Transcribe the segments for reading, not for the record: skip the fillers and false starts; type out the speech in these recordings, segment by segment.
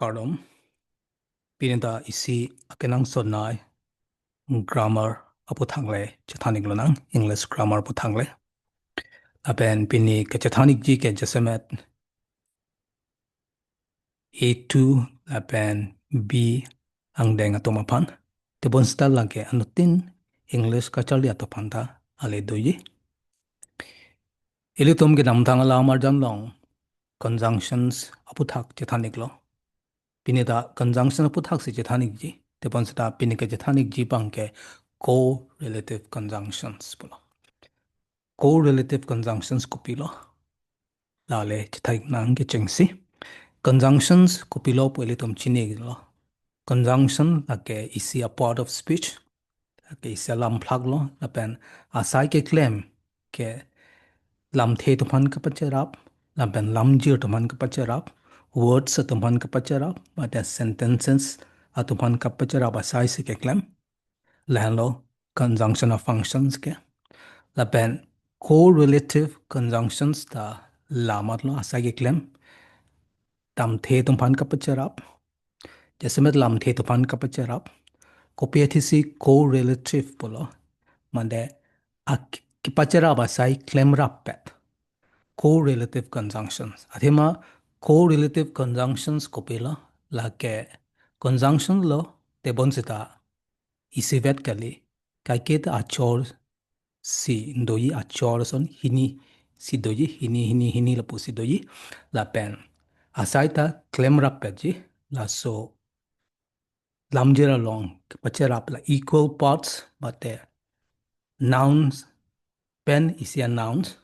Cardom, pinita isi akenang sonai, grammar apu thangle, chathanik lonang, English grammar apu thangle. Lapen pini ke chathanik ji ke jasemet A2 lapen B ang deng atomapan. Tebon stal lage anutin English kachali atopanta ale doyi. Ili tum ke namtang ala amar jan long conjunctions apu thak chathanik lo. Pinita conjunction apu thak si chathanik ji. Tebon stal pini ke chathanik ji pang ke correlative conjunctions pula. Correlative conjunctions Kopilo. Lale chithaik nang ke chengsi. Conjunctions Kopilo pwede tum chinig lo. Conjunction lake isi a part of speech. Lake isi a lam plug lo. Lapen asai ke claim ke lam the tuman ka pacharap. Lapen lam jir tuman ka pacharap. Words tuman ka pacharap. But as sentences tuman ka pacharap asai se ke claim. Lahan lo conjunction of functions ke. Lapen correlative conjunctions ta lamat lo asai ke claim. Tam the tuman ka pacharap. Jasemet lam the tuman ka pacharap. Kopiatisi correlative polo. Mande kipacharap asai claim rapet. Correlative conjunctions. Athima correlative conjunctions kopila lake conjunction lo tebonsita isivet kali kaiket achor si doi achor son hini si doi hini la pusi doi la pen asaita claim rapet la so lamjera long kipacharap la equal parts but nouns pen is a nouns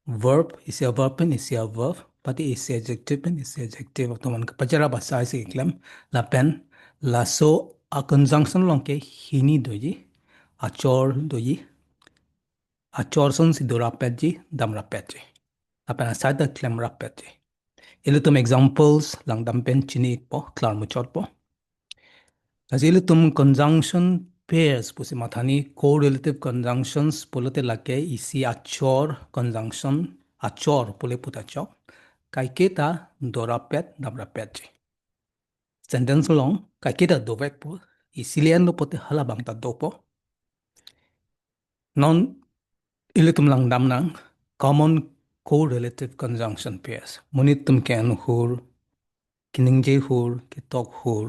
verb is a verb pen is a verb but is a adjective pen is a adjective of the one pachara basa se iklam la pen la so a conjunction long ke hini doji achor son si do rapet ji dam rapet ji la pen aside the claim rapet ji ilutum examples lang dam pen chini po klar muchot po as ilutum conjunction pairs pusi mathani correlative conjunctions polote lake isi achor conjunction achor pole putachok kaiketa dorapet damrapet ji sentence long kaiketa dovek po isilian lo pote halabang ta dopo non ilitum lang damnang common correlative conjunction pairs munitum ken hur kiningje hur kitok hur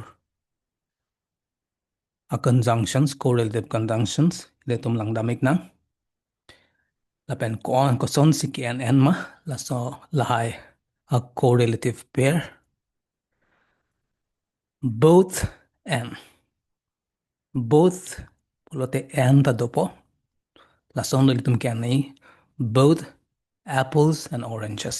a conjunctions correlative conjunctions ilitum lang damik nang Lapen Kopusonsi en ma la so lahai a correlative pair both polote and ta dopo la son litum kenai both apples and oranges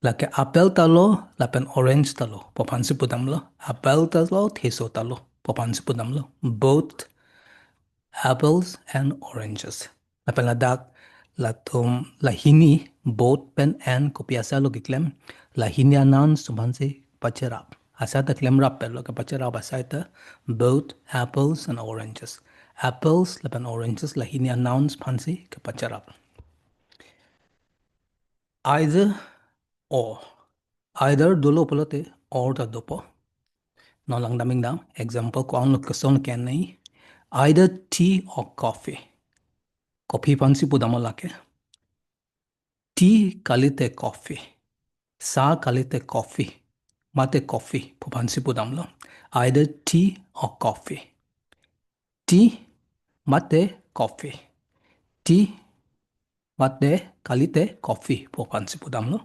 la ke apple talo lapen orange talo popansi pudam lo apple talo theso talo popansi pudam lo both apples and oranges lapen ladak latum lahini both pen and kopiasa lo giklem lahini anan sumanse pacharap asata klem rappel lo ke pacharap asata both apples and oranges apples lapen oranges lahini announce phansi ke pacharap either dolo polote or ta dopo no lang daming dam example ko ang lokason ken nei either tea or coffee coffee phansi pudama lake tea kalite coffee sa kalite coffee mate coffee phansi pudam lo either tea or coffee tea mate coffee tea mate kalite coffee phansi pudam lo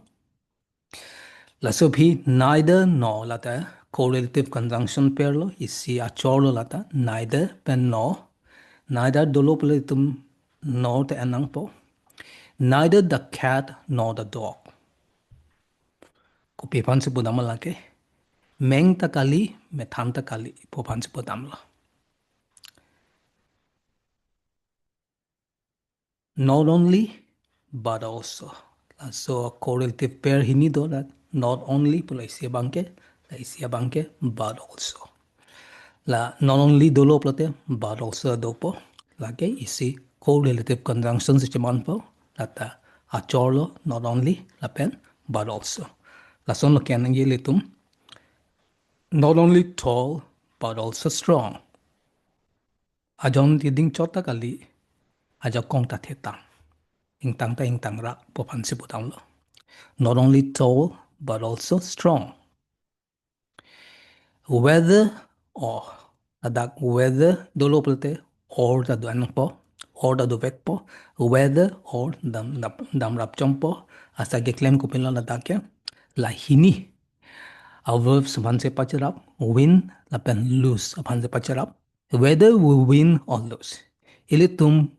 la so bhi neither no lata correlative conjunction pair lo isi achor lo lata neither pen no neither dolo pole tum no te anang po neither the cat nor the dog ko pepan se podam lake meng ta kali methan ta kali popan se podam lo not only but also so correlative pair hini do that not only pula isia bangke but also la not only dolo plote but also dopo lake isi correlative conjunctions chaman po lata achorlo not only lapen but also la son lo ken ngi litum Not only tall, but also strong. Ajon diding chota kali, aja kong ta thetang. Ing tang ra po pansi putang lo. Not only tall, but also strong. Whether or adak whether dolo pelte or da do anpo or da do vet po whether or dam rap chompo asa ge claim Kopilo la dakya la hini a verb saban se pacharap win lapen lose apan se pacharap whether we win or lose ilitum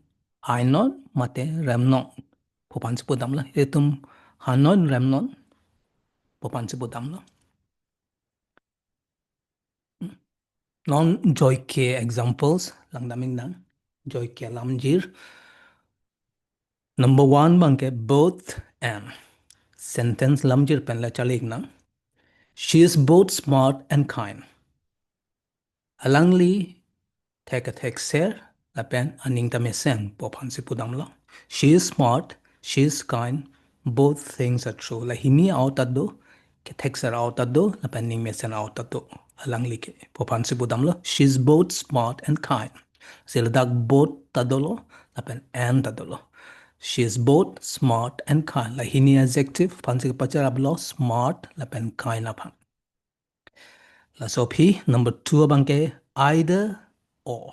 ainon mate remnon popan se podam la ilitum hanon remnon popan se podam la non joy ke examples lang daming nang joy ke lamjir. Number one bangke both and sentence lamjir pen la chalik nang. She is both smart and kind. Alangli take ser la pen aning tame sen popan si pudam la. She is smart, she is kind. Both things are true. La hini outado ke take ser outado la pen ning me sen outado. Alangli ke popan si pudam la. She is both smart and kind. Sila dag both tadolo la pen and tadolo. She is both smart and kind. La hini adjective pansi pacar ablo smart la pen kind apan. La sopi number 2 bangke either or.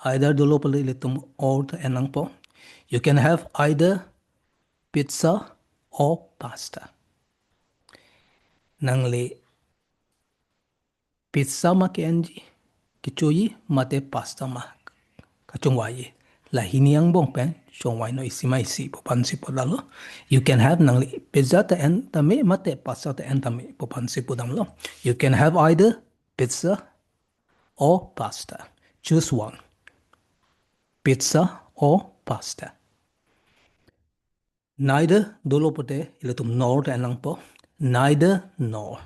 Either dolo pala ilitum or enang po. You can have either pizza or pasta. Nangli pizza ma ke anji kichoyi mate pasta ma kachungwayi. La hiniang bong pen chongwai no isima isi popansi podalo. You can have nangli pizza ta en tame mate pasta ta en tame popansi podamlo. You can have either pizza or pasta. Choose one. Pizza or pasta. Neither dolopote ilatum nor enangpo. Neither nor.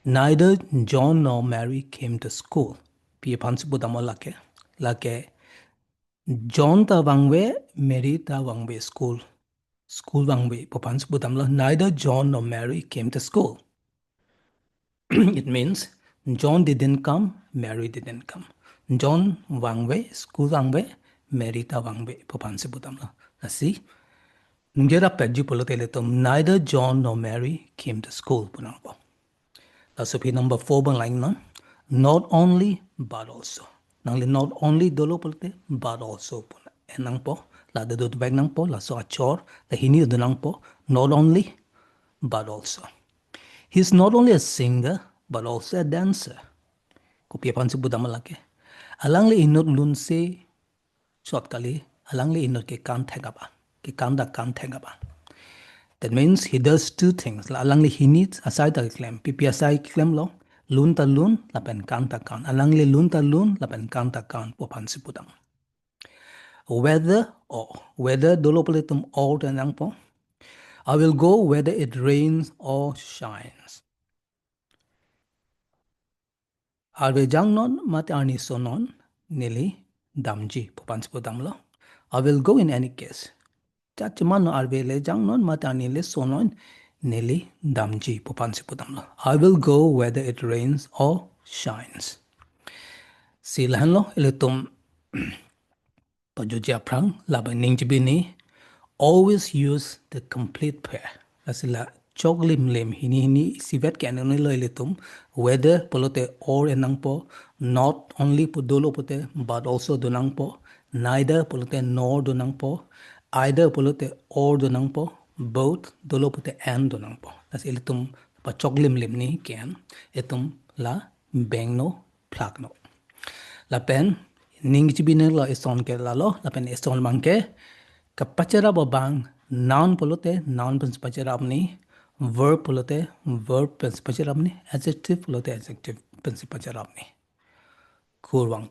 Neither John nor Mary came to school. Pia pansi budamo lake. Lake John ta wangwe, Mary ta wangwe school. School wangwe po pansi budamlo. Neither John nor Mary came to school. It means John didn't come, Mary didn't come. John wangwe, school wangwe, Mary ta wangwe po pansi budamlo. See? Ngera pedju polo teletum. Neither John nor Mary came to school. Punangpo. That's number 4 bang lang no. Not only but also. Nangli not only dolo polte but also puna. Enang po la de dot bag nang po la so achor la hini do nang po not only but also. He's not only a singer but also a dancer. Kopia pansi budama lake. Alangli inot lunse short kali alangli inot ke kan thegaba. Ke kanda kan thegaba. That means he does two things. Alangli he needs aside the claim. PPSI claim lo. Lun ta lun, lapen kan ta kan. Alangli lun ta lun, lapen kan ta kan. Popan si pudang. Whether or. Whether dolo politum or tenang po. I will go whether it rains or shines. Arve jang non mate arni sonon nili damji. Popan si pudang lo. I will go in any case. Chachman arvele jang non matani le sonon neli damji popansi podamlo. I will go whether it rains or shines. Silhanlo ilitum pajuja prang laba ningjibini. Always use the complete pair. Asila choglim lem hini sivet kanonilo ilitum whether polote or enangpo not only pudolo pote but also donangpo neither polote nor donangpo either polote or donangpo both dolo pote and donangpo. That's ilitum pa choglim lim ni kian itum la bengno plagno. Lapen ningjibine la ison ke lalo lapen ison mangke kapachara babang noun polote noun pens pachara ni verb polote verb pens pachara ni adjective polote adjective pens pachara ni kurwang